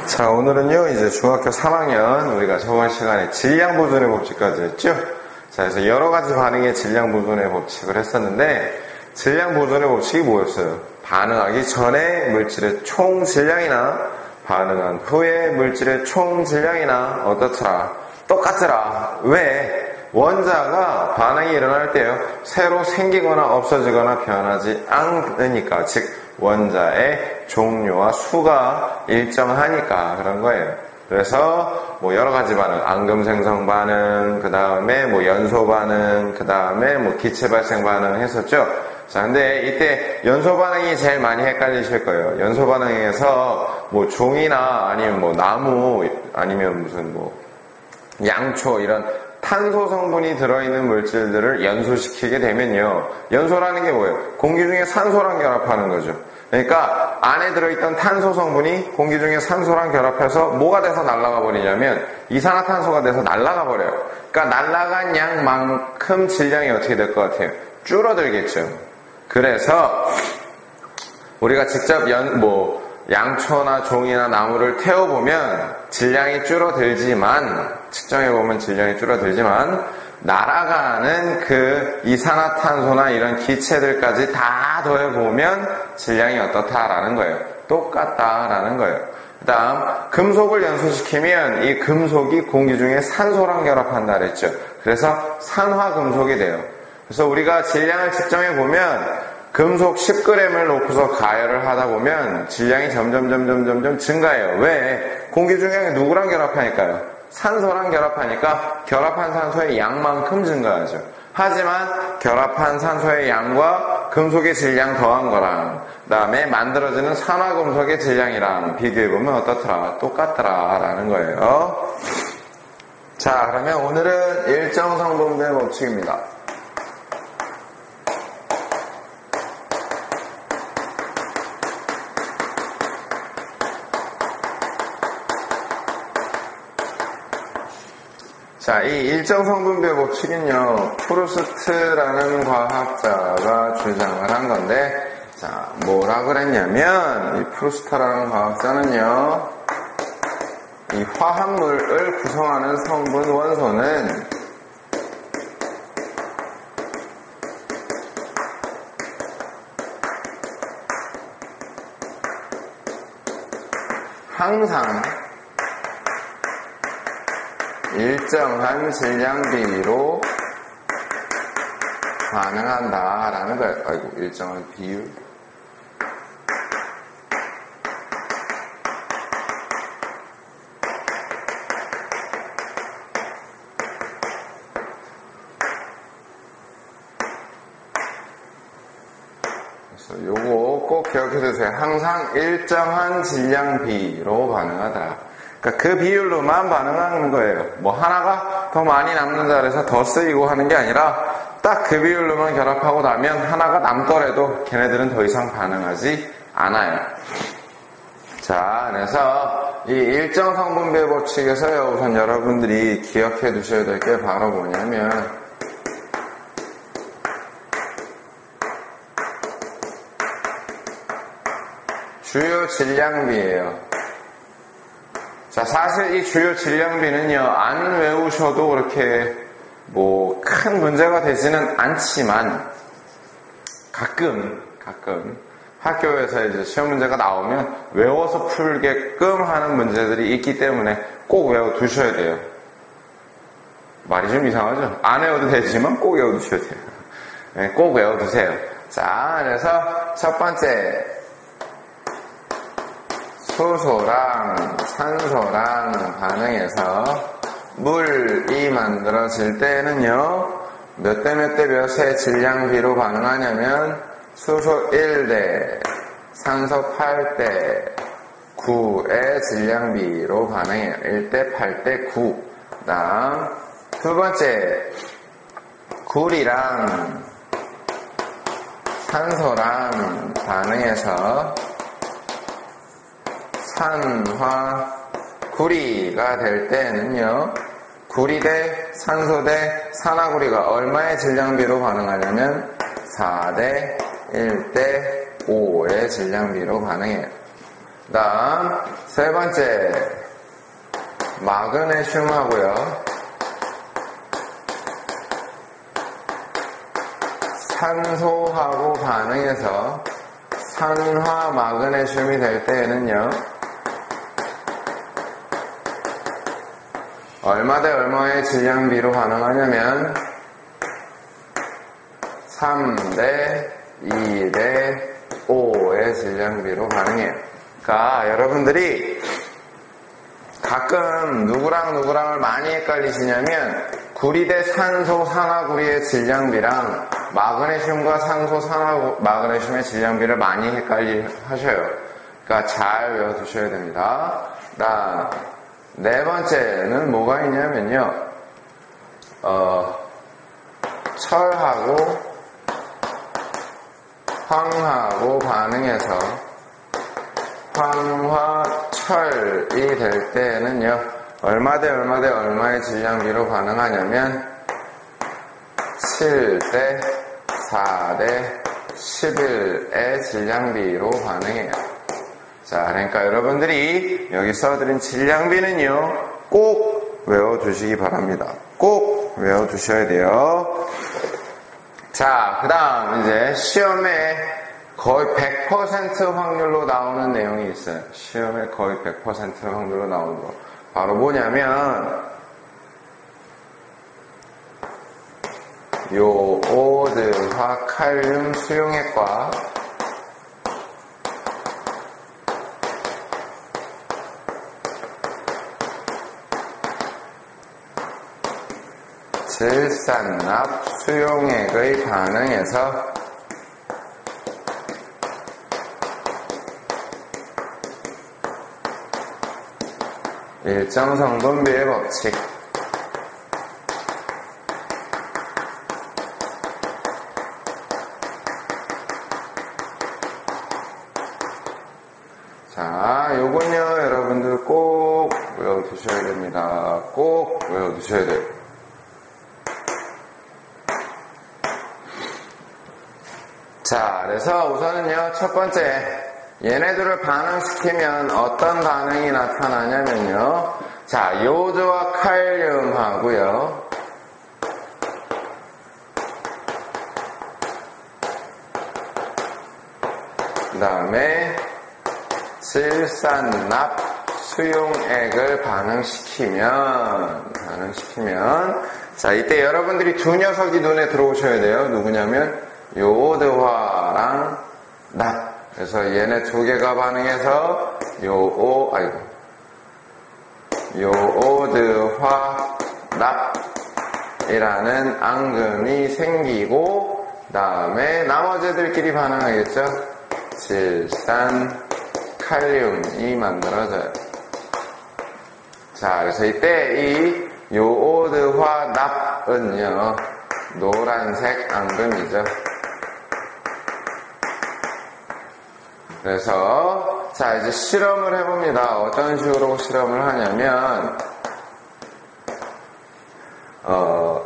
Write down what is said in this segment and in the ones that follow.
자, 오늘은요, 이제 중학교 3학년, 우리가 저번 시간에 질량 보존의 법칙까지 했죠? 자, 그래서 여러 가지 반응의 질량 보존의 법칙을 했었는데, 질량 보존의 법칙이 뭐였어요? 반응하기 전에 물질의 총 질량이나, 반응한 후에 물질의 총 질량이나, 어떻더라? 똑같더라. 왜? 원자가 반응이 일어날 때요, 새로 생기거나 없어지거나 변하지 않으니까, 즉, 원자의 종류와 수가 일정하니까 그런 거예요. 그래서 뭐 여러 가지 반응, 앙금 생성 반응, 그 다음에 뭐 연소 반응, 그 다음에 뭐 기체 발생 반응 했었죠. 자, 근데 이때 연소 반응이 제일 많이 헷갈리실 거예요. 연소 반응에서 뭐 종이나 아니면 뭐 나무 아니면 무슨 뭐 양초 이런 탄소 성분이 들어있는 물질들을 연소시키게 되면요. 연소라는 게 뭐예요? 공기 중에 산소랑 결합하는 거죠. 그러니까 안에 들어있던 탄소 성분이 공기 중에 산소랑 결합해서 뭐가 돼서 날아가 버리냐면 이산화탄소가 돼서 날아가 버려요. 그러니까 날아간 양만큼 질량이 어떻게 될 것 같아요? 줄어들겠죠. 그래서 우리가 직접 양초나 종이나 나무를 태워보면 질량이 줄어들지만, 측정해보면 질량이 줄어들지만, 날아가는 그 이산화탄소나 이런 기체들까지 다 더해보면 질량이 어떻다라는 거예요. 똑같다라는 거예요. 그 다음, 금속을 연소시키면 이 금속이 공기 중에 산소랑 결합한다 그랬죠. 그래서 산화금속이 돼요. 그래서 우리가 질량을 측정해보면 금속 10g을 놓고서 가열을 하다 보면 질량이 점점 증가해요. 왜? 공기 중에 누구랑 결합하니까요? 산소랑 결합하니까 결합한 산소의 양만큼 증가하죠. 하지만 결합한 산소의 양과 금속의 질량 더한 거랑 그 다음에 만들어지는 산화금속의 질량이랑 비교해보면 어떻더라? 똑같더라 라는 거예요. 자, 그러면 오늘은 일정성분배 법칙입니다. 자, 이 일정성분배 법칙은요, 프루스트라는 과학자가 주장을 한 건데, 자, 뭐라 그랬냐면, 이 프루스트라는 과학자는요, 이 화합물을 구성하는 성분 원소는 항상 일정한 질량 비율로 반응한다라는 거예요. 아이고, 일정한 비율. 그래서 요거 꼭 기억해 두세요. 항상 일정한 질량 비로 반응하더라. 그러니까 그 비율로만 반응하는 거예요. 뭐 하나가 더 많이 남는다 그래서 더 쓰이고 하는 게 아니라 딱 그 비율로만 결합하고 나면 하나가 남더라도 걔네들은 더 이상 반응하지 않아요. 자, 그래서 이 일정 성분배 법칙에서요, 우선 여러분들이 기억해 두셔야 될 게 바로 뭐냐면 주요 질량비예요. 자, 사실 이 주요 질량비는요, 안 외우셔도 그렇게 뭐 큰 문제가 되지는 않지만 가끔 학교에서 이제 시험 문제가 나오면 외워서 풀게끔 하는 문제들이 있기 때문에 꼭 외워두셔야 돼요. 말이 좀 이상하죠? 안 외워도 되지만 꼭 외워두셔야 돼요. 네, 꼭 외워두세요. 자, 그래서 첫 번째, 수소랑 산소랑 반응해서 물이 만들어질 때는요, 몇 대 몇의 질량비로 반응하냐면 수소 1대, 산소 8대 9의 질량비로 반응해요. 1대 8대 9. 그 다음 두 번째, 구리랑 산소랑 반응해서 산화 구리가 될 때는요, 구리 대 산소 대 산화구리가 얼마의 질량비로 반응하냐면 4대 1대 5의 질량비로 반응해요. 다음 세 번째 마그네슘하고요. 산소하고 반응해서 산화 마그네슘이 될 때에는요. 얼마 대 얼마의 질량비로 반응하냐면 3대 2대 5의 질량비로 반응해요. 그러니까 여러분들이 가끔 누구랑을 많이 헷갈리시냐면 구리 대 산소 산화구리의 질량비랑 마그네슘과 산소 산화 마그네슘의 질량비를 많이 헷갈리하셔요. 그러니까 잘 외워두셔야 됩니다. 네 번째는 뭐가 있냐면요. 철하고 황하고 반응해서 황화철이 될 때에는요. 얼마 대 얼마의 질량비로 반응하냐면 7대 4대 11의 질량비로 반응해요. 자, 그러니까 여러분들이 여기 써드린 질량비는요, 꼭 외워두시기 바랍니다. 꼭 외워두셔야 돼요. 자, 그 다음 이제 시험에 거의 100% 확률로 나오는 내용이 있어요. 시험에 거의 100% 확률로 나오는 거. 바로 뭐냐면, 요오드화 칼륨 수용액과 질산납 수용액의 반응에서 일정 성분비의 법칙. 자, 요건요, 여러분들 꼭 외워두셔야 됩니다. 꼭 외워두셔야 돼요. 자, 그래서 우선은요, 첫 번째, 얘네들을 반응시키면 어떤 반응이 나타나냐면요. 자, 요드와 칼륨하고요. 그 다음에 질산납 수용액을 반응시키면 자, 이때 여러분들이 두 녀석이 눈에 들어오셔야 돼요. 누구냐면 요오드화랑 납. 그래서 얘네 두 개가 반응해서 요오드화 납이라는 앙금이 생기고, 다음에 나머지들끼리 반응하겠죠. 질산 칼륨이 만들어져요. 자, 그래서 이때 이 요오드화 납은요, 노란색 앙금이죠. 그래서 자, 이제 실험을 해봅니다. 어떤 식으로 실험을 하냐면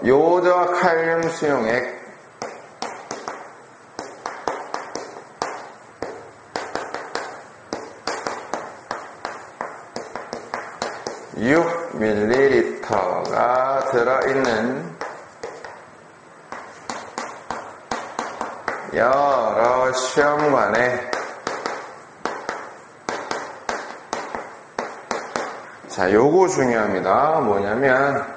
요오드와 칼륨 수용액 6ml가 들어있는 여러 시험관에 자, 요거 중요합니다. 뭐냐면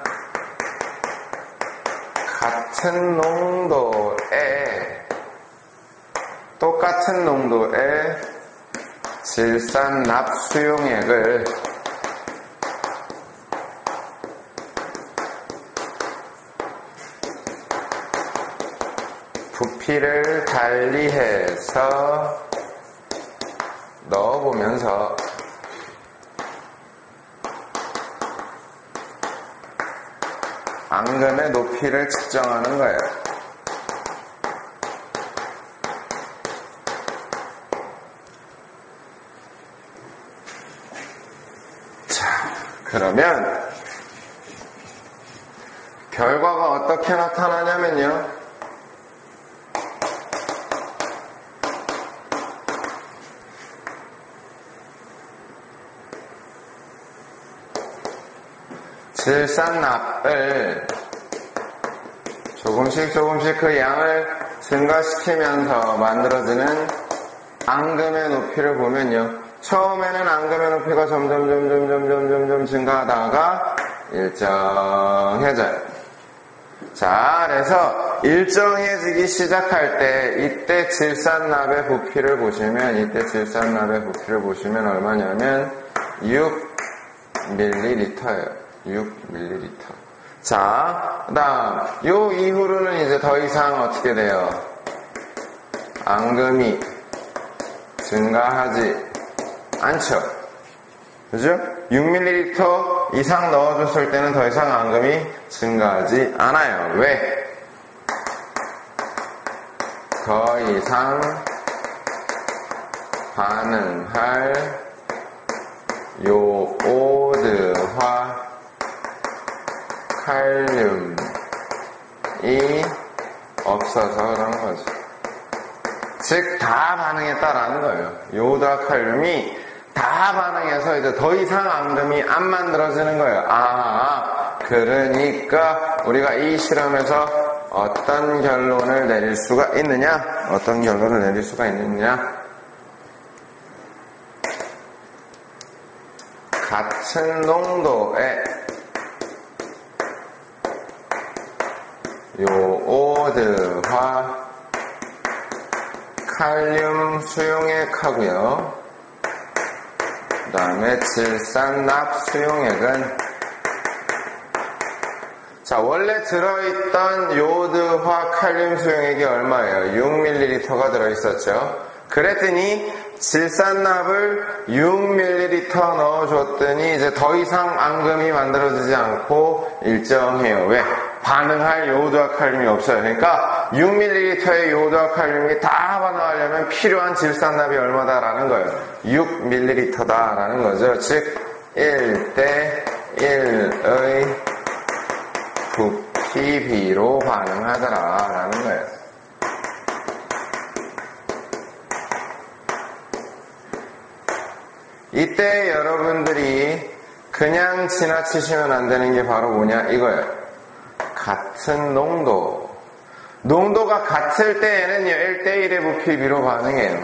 똑같은 농도의 질산납 수용액을 부피를 달리해서 넣어보면서 앙금의 높이를 측정하는 거예요. 자, 그러면 결과가 어떻게 나타나냐면요. 질산납을 조금씩 그 양을 증가시키면서 만들어지는 앙금의 높이를 보면요. 처음에는 앙금의 높이가 점점 증가하다가 일정해져요. 자, 그래서 일정해지기 시작할 때 이때 질산납의 부피를 보시면 얼마냐면 6ml예요. 6ml. 자, 그 다음 요 이후로는 이제 더 이상 어떻게 돼요? 앙금이 증가하지 않죠. 그죠? 6ml 이상 넣어줬을 때는 더 이상 앙금이 증가하지 않아요. 왜? 더 이상 반응할 요오드화 칼륨이 없어서 그런 거죠. 즉, 다 반응했다라는 거예요. 요오드와 칼륨이 다 반응해서 이제 더 이상 앙금이 안 만들어지는 거예요. 그러니까 우리가 이 실험에서 어떤 결론을 내릴 수가 있느냐? 같은 농도의 요오드화 칼륨 수용액하고요. 그 다음에 질산납 수용액은 자, 원래 들어있던 요오드화 칼륨 수용액이 얼마예요? 6ml가 들어있었죠. 그랬더니 질산납을 6ml 넣어줬더니 이제 더 이상 앙금이 만들어지지 않고 일정해요. 왜? 반응할 요오드와 칼륨이 없어요. 그러니까 6ml의 요오드와 칼륨이 다 반응하려면 필요한 질산납이 얼마다라는 거예요. 6ml다라는 거죠. 즉 1대 1의 부피비로 반응하더라라는 거예요. 이때 여러분들이 그냥 지나치시면 안 되는 게 바로 뭐냐 이거예요. 같은 농도가 같을 때에는요 1대1의 부피비로 반응해요.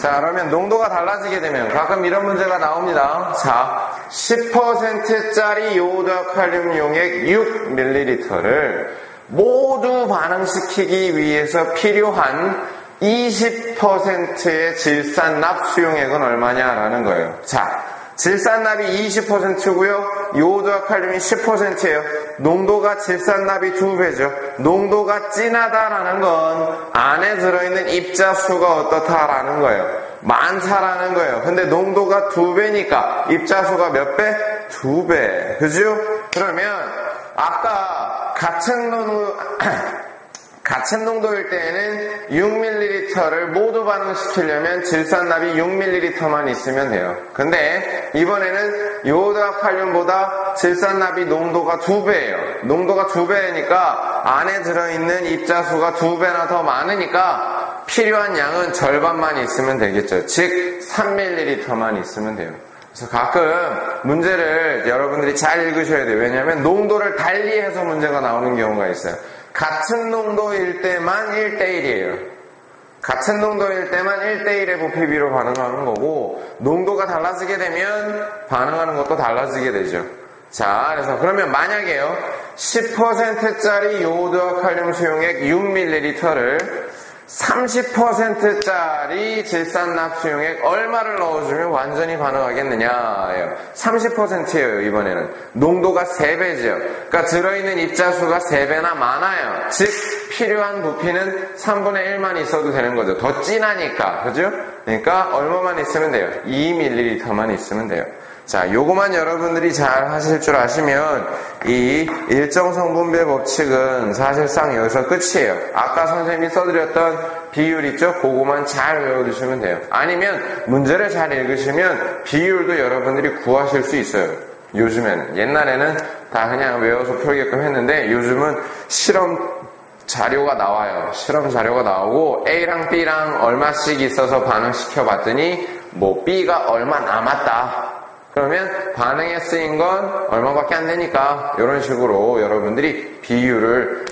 자, 그러면 농도가 달라지게 되면 가끔 이런 문제가 나옵니다. 자, 10%짜리 요오드와 칼륨 용액 6ml를 모두 반응시키기 위해서 필요한 20%의 질산납 수용액은 얼마냐라는 거예요. 자, 질산납이 20%고요. 요오드와 칼륨이 10%예요. 농도가 질산납이 2배죠. 농도가 진하다라는 건 안에 들어있는 입자수가 어떻다라는 거예요. 많다라는 거예요. 근데 농도가 2배니까 입자수가 몇 배? 2배. 그죠? 그러면 아까 같은 농도일 때에는 6ml를 모두 반응시키려면 질산납이 6ml만 있으면 돼요. 근데 이번에는 요오드와 칼륨보다 질산납이 농도가 2배예요. 농도가 2배니까 안에 들어있는 입자수가 2배나 더 많으니까 필요한 양은 절반만 있으면 되겠죠. 즉 3ml만 있으면 돼요. 그래서 가끔 문제를 여러분들이 잘 읽으셔야 돼요. 왜냐하면 농도를 달리해서 문제가 나오는 경우가 있어요. 같은 농도일 때만 1대1이에요. 같은 농도일 때만 1대1의 부피비로 반응하는 거고 농도가 달라지게 되면 반응하는 것도 달라지게 되죠. 자, 그래서 그러면 만약에요 10%짜리 요오드와 칼륨 수용액 6ml를 30%짜리 질산납 수용액 얼마를 넣어주면 완전히 반응하겠느냐예요. 30%예요. 이번에는 농도가 3배죠. 그러니까 들어있는 입자수가 3배나 많아요. 즉 필요한 부피는 3분의 1만 있어도 되는 거죠. 더 진하니까. 그죠? 그러니까 얼마만 있으면 돼요? 2ml만 있으면 돼요. 자, 요거만 여러분들이 잘 하실 줄 아시면 이 일정 성분배 법칙은 사실상 여기서 끝이에요. 아까 선생님이 써드렸던 비율 있죠? 그거만 잘 외워두시면 돼요. 아니면 문제를 잘 읽으시면 비율도 여러분들이 구하실 수 있어요. 요즘에는. 옛날에는 다 그냥 외워서 풀게끔 했는데 요즘은 실험 자료가 나와요. 실험 자료가 나오고 A랑 B랑 얼마씩 있어서 반응시켜 봤더니 뭐 B가 얼마 남았다. 그러면 반응에 쓰인 건 얼마밖에 안 되니까 이런 식으로 여러분들이 비율을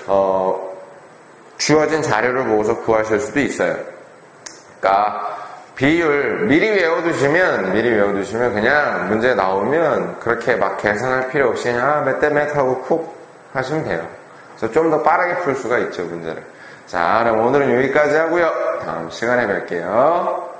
주어진 자료를 보고서 구하실 수도 있어요. 그러니까 비율 미리 외워두시면 그냥 문제 나오면 그렇게 막 계산할 필요 없이 그냥 몇 대 몇 하고 쿡 하시면 돼요. 그래서 좀 더 빠르게 풀 수가 있죠, 문제를. 자, 그럼 오늘은 여기까지 하고요. 다음 시간에 뵐게요.